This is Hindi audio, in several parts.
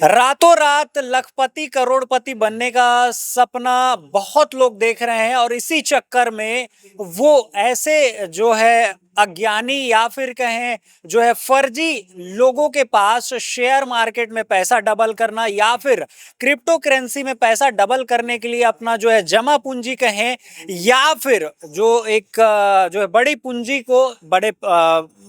रातों रात लखपति करोड़पति बनने का सपना बहुत लोग देख रहे हैं और इसी चक्कर में वो ऐसे जो है अज्ञानी या फिर कहें जो है फर्जी लोगों के पास शेयर मार्केट में पैसा डबल करना या फिर क्रिप्टो करेंसी में पैसा डबल करने के लिए अपना जो है जमा पूंजी कहें या फिर जो एक जो है बड़ी पूंजी को बड़े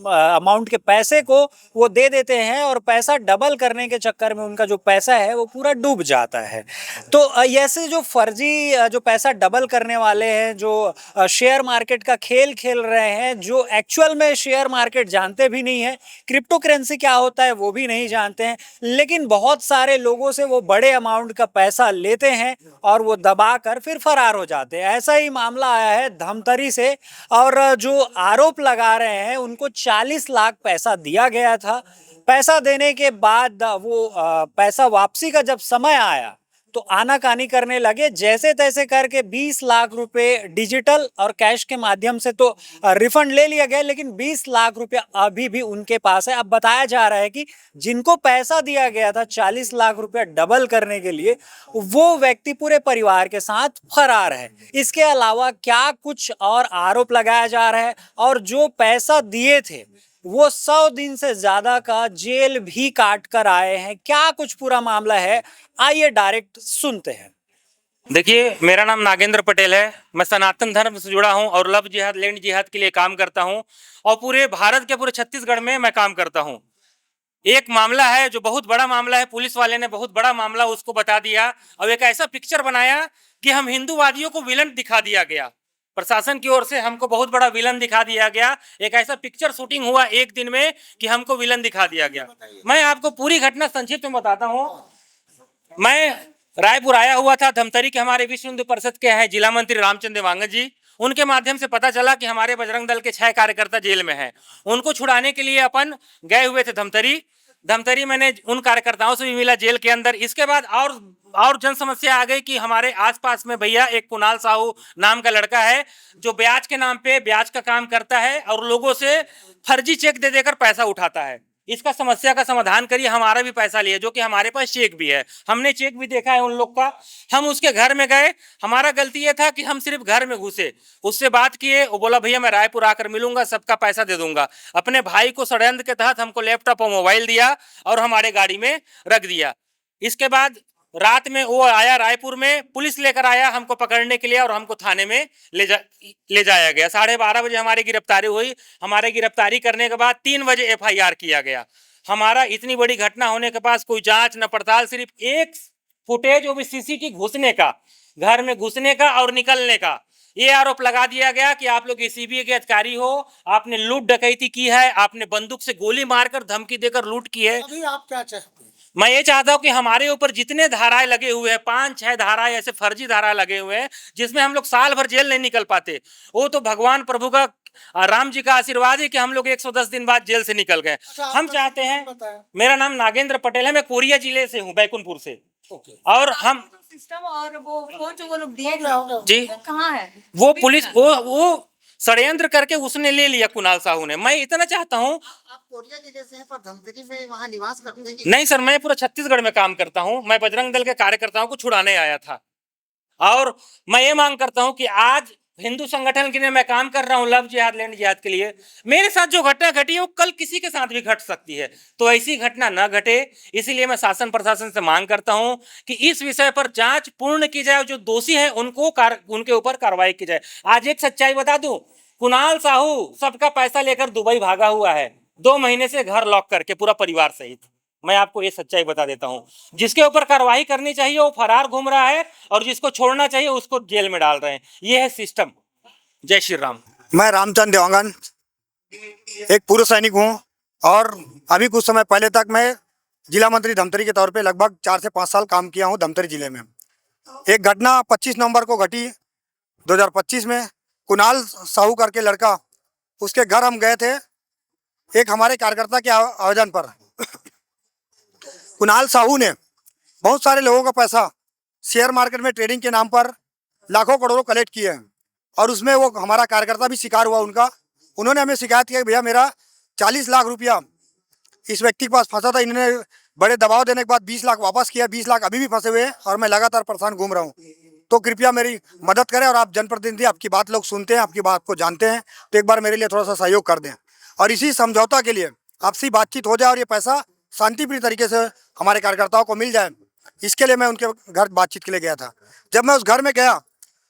अमाउंट के पैसे को वो दे देते हैं और पैसा डबल करने के चक्कर में उनका जो पैसा है वो पूरा डूब जाता है। तो ऐसे जो फर्जी जो पैसा डबल करने वाले हैं, जो शेयर मार्केट का खेल खेल रहे हैं, जो एक्चुअल में शेयर मार्केट जानते भी नहीं है, क्रिप्टो करेंसी क्या होता है वो भी नहीं जानते हैं, लेकिन बहुत सारे लोगों से वो बड़े अमाउंट का पैसा लेते हैं और वो दबा कर फिर फरार हो जाते हैं। ऐसा ही मामला आया है धमतरी से और जो आरोप लगा रहे हैं उनको 40 लाख पैसा दिया गया था। पैसा देने के बाद वो पैसा वापसी का जब समय आया तो आनाकानी करने लगे। जैसे तैसे करके 20 लाख रुपए डिजिटल और कैश के माध्यम से तो रिफंड ले लिया गया, लेकिन 20 लाख रुपए अभी भी उनके पास है। अब बताया जा रहा है कि जिनको पैसा दिया गया था 40 लाख रुपए डबल करने के लिए, वो व्यक्ति पूरे परिवार के साथ फरार है। इसके अलावा क्या कुछ और आरोप लगाया जा रहा है और जो पैसा दिए थे वो 100 दिन से ज्यादा का जेल भी काट कर आए हैं। क्या कुछ पूरा मामला है, आइए डायरेक्ट सुनते हैं। देखिए, मेरा नाम नागेंद्र पटेल है। मैं सनातन धर्म से जुड़ा हूं और लव जिहाद लैंड जिहाद के लिए काम करता हूं और पूरे भारत के पूरे छत्तीसगढ़ में मैं काम करता हूं। एक मामला है जो बहुत बड़ा मामला है, पुलिस वाले ने बहुत बड़ा मामला उसको बता दिया और एक ऐसा पिक्चर बनाया कि हम हिंदूवादियों को विलन दिखा दिया गया। प्रशासन की ओर से हमको बहुत बड़ा विलन दिखा दिया गया। एक ऐसा पिक्चर शूटिंग हुआ एक दिन में कि हमको विलन दिखा दिया गया। मैं आपको पूरी घटना संक्षिप्त में बताता हूँ। मैं रायपुर आया हुआ था। धमतरी के हमारे विश्व हिंदू परिषद के हैं जिला मंत्री रामचंद्र देवांगन जी, उनके माध्यम से पता चला कि हमारे बजरंग दल के 6 कार्यकर्ता जेल में हैं। उनको छुड़ाने के लिए अपन गए हुए थे धमतरी मैंने उन कार्यकर्ताओं से भी मिला जेल के अंदर। इसके बाद और जन समस्या आ गई कि हमारे आसपास में भैया एक कुणाल साहू नाम का लड़का है जो ब्याज के नाम पे ब्याज का काम करता है और लोगों से फर्जी चेक दे देकर पैसा उठाता है। इसका समस्या का समाधान करिए। हमारा भी पैसा लिए, जो कि हमारे पास चेक भी है, हमने चेक भी देखा है उन लोग का। हम उसके घर में गए। हमारा गलती ये था कि हम सिर्फ घर में घुसे, उससे बात किए। वो बोला भैया मैं रायपुर आकर मिलूंगा, सबका पैसा दे दूंगा। अपने भाई को षड्यंत्र के तहत हमको लैपटॉप और मोबाइल दिया और हमारे गाड़ी में रख दिया। इसके बाद रात में वो आया, रायपुर में पुलिस लेकर आया हमको पकड़ने के लिए और हमको थाने में ले जाया गया। 12:30 बजे हमारी गिरफ्तारी हुई। हमारे गिरफ्तारी करने के बाद 3 बजे एफआईआर किया गया। हमारा इतनी बड़ी घटना होने के पास कोई जांच न पड़ताल, सिर्फ एक फुटेज, वो भी सीसीटीवी घुसने का, घर में घुसने का और निकलने का, ये आरोप लगा दिया गया कि आप लोग एसीबी के अधिकारी हो, आपने लूट डकैती की है, आपने बंदूक से गोली मारकर धमकी देकर लूट की है। अभी आप क्या चाहते हैं? मैं ये चाहता हूं कि हमारे ऊपर जितने धाराएं लगे हुए हैं, 5-6 धाराएं ऐसे फर्जी धारा लगे हुए हैं जिसमें हम लोग साल भर जेल नहीं निकल पाते। वो तो भगवान प्रभु का, राम जी का आशीर्वाद है कि हम लोग 110 दिन बाद जेल से निकल गए। हम चाहते हैं, मेरा नाम नागेंद्र पटेल है, मैं कोरिया जिले से हूँ, बैकुंठपुर से। और हम सिस्टम और वो जो वो लोग दिए जी कहाँ है? वो पुलिस वो षड्यंत्र करके उसने ले लिया कुणाल साहू ने। मैं इतना चाहता हूँ। आप कोरिया जिले से हैं पर धमतरी में वहाँ निवास करते हैं? नहीं सर, मैं पूरा छत्तीसगढ़ में काम करता हूँ। मैं बजरंग दल के कार्यकर्ताओं को छुड़ाने आया था और मैं ये मांग करता हूँ कि आज हिंदू संगठन के लिए मैं काम कर रहा हूँ, लव जिहाद लैंड जिहाद के लिए। मेरे साथ जो घटना घटी है वो कल किसी के साथ भी घट सकती है, तो ऐसी घटना न घटे। इसीलिए मैं शासन प्रशासन से मांग करता हूं कि इस विषय पर जांच पूर्ण की जाए, जो दोषी हैं उनके ऊपर कार्रवाई की जाए। आज एक सच्चाई बता दूं, कुणाल साहू सबका पैसा लेकर दुबई भागा हुआ है, 2 महीने से घर लॉक करके, पूरा परिवार सहित। मैं आपको ये सच्चाई बता देता हूं। जिसके ऊपर कार्रवाई करनी चाहिए वो फरार घूम रहा है और जिसको छोड़ना चाहिए उसको जेल में डाल रहे हैं। ये है सिस्टम। जय श्री राम। मैं रामचंद्र देवांगन एक पूर्व सैनिक हूं और अभी कुछ समय पहले तक मैं जिला मंत्री धमतरी के तौर पे लगभग 4 से 5 साल काम किया हूं धमतरी जिले में। एक घटना 25 नवंबर को घटी 2025 में। कुणाल साहू करके लड़का, उसके घर हम गए थे एक हमारे कार्यकर्ता के आयोजन पर। कुणाल साहू ने बहुत सारे लोगों का पैसा शेयर मार्केट में ट्रेडिंग के नाम पर लाखों करोड़ों कलेक्ट किए हैं और उसमें वो हमारा कार्यकर्ता भी शिकार हुआ उनका। उन्होंने हमें शिकायत किया कि भैया मेरा 40 लाख रुपया इस व्यक्ति के पास फंसा था, इन्होंने बड़े दबाव देने के बाद 20 लाख वापस किया, 20 लाख अभी भी फंसे हुए हैं और मैं लगातार परेशान घूम रहा हूँ। तो कृपया मेरी मदद करें और आप जनप्रतिनिधि, आपकी बात लोग सुनते हैं, आपकी बात को जानते हैं, तो एक बार मेरे लिए थोड़ा सा सहयोग कर दें और इसी समझौता के लिए आपसी बातचीत हो जाए और ये पैसा शांतिप्रिय तरीके से हमारे कार्यकर्ताओं को मिल जाए। इसके लिए मैं उनके घर बातचीत के लिए गया था। जब मैं उस घर में गया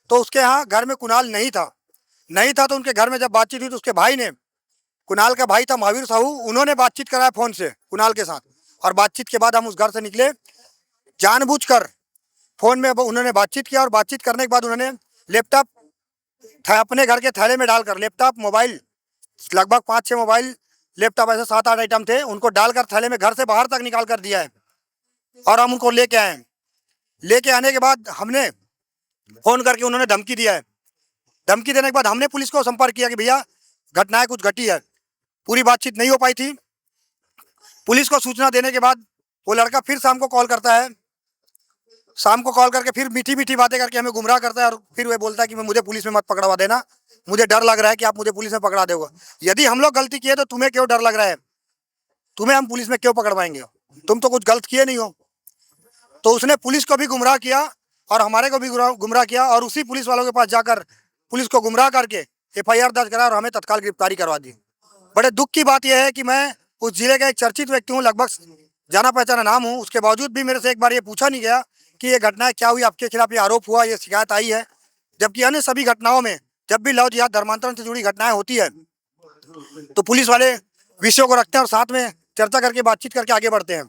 तो उसके यहाँ घर में कुणाल नहीं था तो उनके घर में जब बातचीत हुई तो उसके भाई ने, कुणाल का भाई था महावीर साहू, उन्होंने बातचीत कराया फ़ोन से कुणाल के साथ और बातचीत के बाद हम उस घर से निकले। जानबूझकर फ़ोन में उन्होंने बातचीत किया और बातचीत करने के बाद उन्होंने लैपटॉप अपने घर के थैले में डालकर, लैपटॉप, मोबाइल, लगभग 5-6 मोबाइल, लैपटॉप, ऐसे 7-8 आइटम थे, उनको डालकर थैले में घर से बाहर तक निकाल कर दिया है और हम उनको लेके आए हैं। लेके आने के बाद हमने फ़ोन करके उन्होंने धमकी दिया है। धमकी देने के बाद हमने पुलिस को संपर्क किया कि भैया घटनाएं कुछ घटी है। पूरी बातचीत नहीं हो पाई थी। पुलिस को सूचना देने के बाद वो लड़का फिर शाम को कॉल करता है, शाम को कॉल करके फिर मीठी मीठी बातें करके हमें गुमराह करता है और फिर वह बोलता है कि मुझे पुलिस में मत पकड़वा देना, मुझे डर लग रहा है कि आप मुझे पुलिस में पकड़ा दोगे। यदि हम लोग गलती किए तो तुम्हें क्यों डर लग रहा है, तुम्हें हम पुलिस में क्यों पकड़वाएंगे, तुम तो कुछ गलत किए नहीं हो। तो उसने पुलिस को भी गुमराह किया और हमारे को भी गुमराह किया और उसी पुलिस वालों के पास जाकर पुलिस को गुमराह करके FIR दर्ज करा और हमें तत्काल गिरफ्तारी करवा दी। बड़े दुख की बात यह है कि मैं उस जिले का एक चर्चित व्यक्ति हूँ, लगभग जाना पहचाना नाम हूँ, उसके बावजूद भी मेरे से एक बार ये पूछा नहीं गया कि ये घटना क्या हुई, आपके खिलाफ ये आरोप हुआ, ये शिकायत आई है। जबकि अन्य सभी घटनाओं में जब भी लव जिहाद, धर्मांतरण से जुड़ी घटनाएं होती है तो पुलिस वाले विषयों को रखते हैं और साथ में चर्चा करके, बातचीत करके आगे बढ़ते हैं।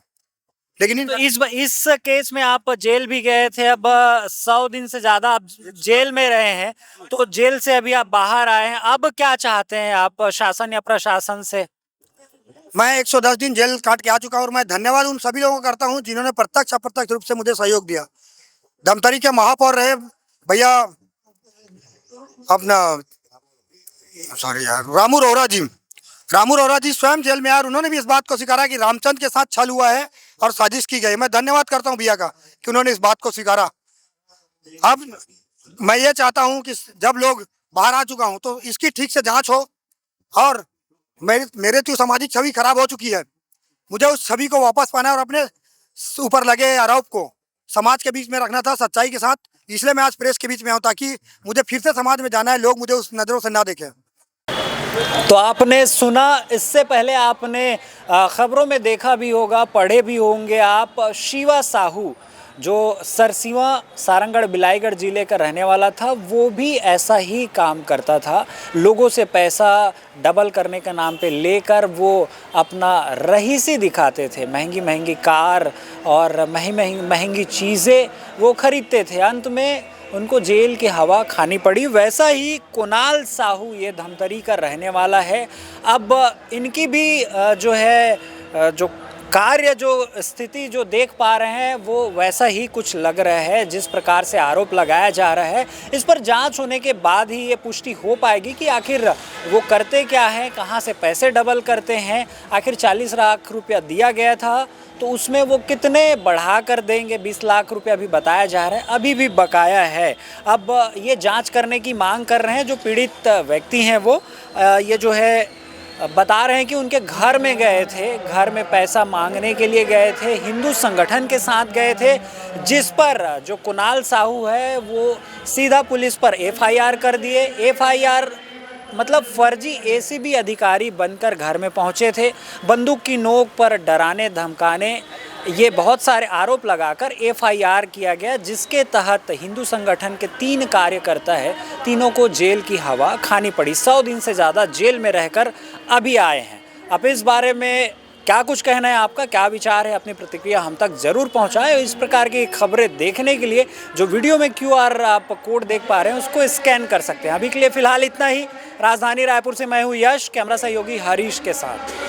लेकिन तो इस केस में आप जेल भी गए थे, अब 100 दिन से ज्यादा आप जेल में रहे हैं, तो जेल से अभी आप बाहर आए हैं, अब क्या चाहते हैं आप शासन या प्रशासन से? मैं 110 दिन जेल काट के आ चुका हूँ और मैं धन्यवाद उन सभी लोगों को करता हूँ जिन्होंने प्रत्यक्ष अप्रत्यक्ष रूप से मुझे सहयोग दिया। धमतरी के महापौर रहे भैया अपना, सॉरी यार, रामू रोहरा जी स्वयं जेल में आए, उन्होंने भी इस बात को स्वीकारा कि रामचंद्र के साथ छल हुआ है और साजिश की गई। मैं धन्यवाद करता हूं भैया का कि उन्होंने इस बात को स्वीकारा। अब मैं ये चाहता हूं कि जब लोग बाहर आ चुका हूं तो इसकी ठीक से जांच हो और मेरे तो सामाजिक छवि खराब हो चुकी है, मुझे उस छवि को वापस पाना है और अपने ऊपर लगे आरोप को समाज के बीच में रखना था सच्चाई के साथ। इसलिए मैं आज प्रेस के बीच में आऊँ ताकि मुझे फिर से समाज में जाना है, लोग मुझे उस नज़रों से ना देखें। तो आपने सुना, इससे पहले आपने खबरों में देखा भी होगा, पढ़े भी होंगे आप, शिवा साहू जो सरसीवा सारंगढ़ बिलाईगढ़ जिले का रहने वाला था, वो भी ऐसा ही काम करता था। लोगों से पैसा डबल करने के नाम पे लेकर वो अपना रईसी दिखाते थे, महंगी महंगी कार और महंगी चीज़ें वो खरीदते थे। अंत में उनको जेल की हवा खानी पड़ी। वैसा ही कुणाल साहू, ये धमतरी का रहने वाला है। अब इनकी भी जो है जो कार्य, जो स्थिति जो देख पा रहे हैं वो वैसा ही कुछ लग रहा है जिस प्रकार से आरोप लगाया जा रहा है। इस पर जांच होने के बाद ही ये पुष्टि हो पाएगी कि आखिर वो करते क्या हैं, कहां से पैसे डबल करते हैं। आखिर 40 लाख रुपया दिया गया था तो उसमें वो कितने बढ़ा कर देंगे, 20 लाख रुपया अभी बताया जा रहा है, अभी भी बकाया है। अब ये जांच करने की मांग कर रहे हैं जो पीड़ित व्यक्ति हैं। वो ये जो है बता रहे हैं कि उनके घर में गए थे, घर में पैसा मांगने के लिए गए थे, हिंदू संगठन के साथ गए थे, जिस पर जो कुणाल साहू है वो सीधा पुलिस पर FIR कर दिए। FIR मतलब फर्जी ACB अधिकारी बनकर घर में पहुंचे थे, बंदूक की नोक पर डराने धमकाने, ये बहुत सारे आरोप लगाकर FIR किया गया, जिसके तहत हिंदू संगठन के 3 कार्यकर्ता है, तीनों को जेल की हवा खानी पड़ी। 100 दिन से ज़्यादा जेल में रहकर अभी आए हैं। अब इस बारे में क्या कुछ कहना है आपका, क्या विचार है, अपनी प्रतिक्रिया हम तक ज़रूर पहुंचाएं। इस प्रकार की खबरें देखने के लिए जो वीडियो में QR आप कोड देख पा रहे हैं उसको स्कैन कर सकते हैं। अभी के लिए फ़िलहाल इतना ही। राजधानी रायपुर से मैं हूँ यश, कैमरा सहयोगी हरीश के साथ।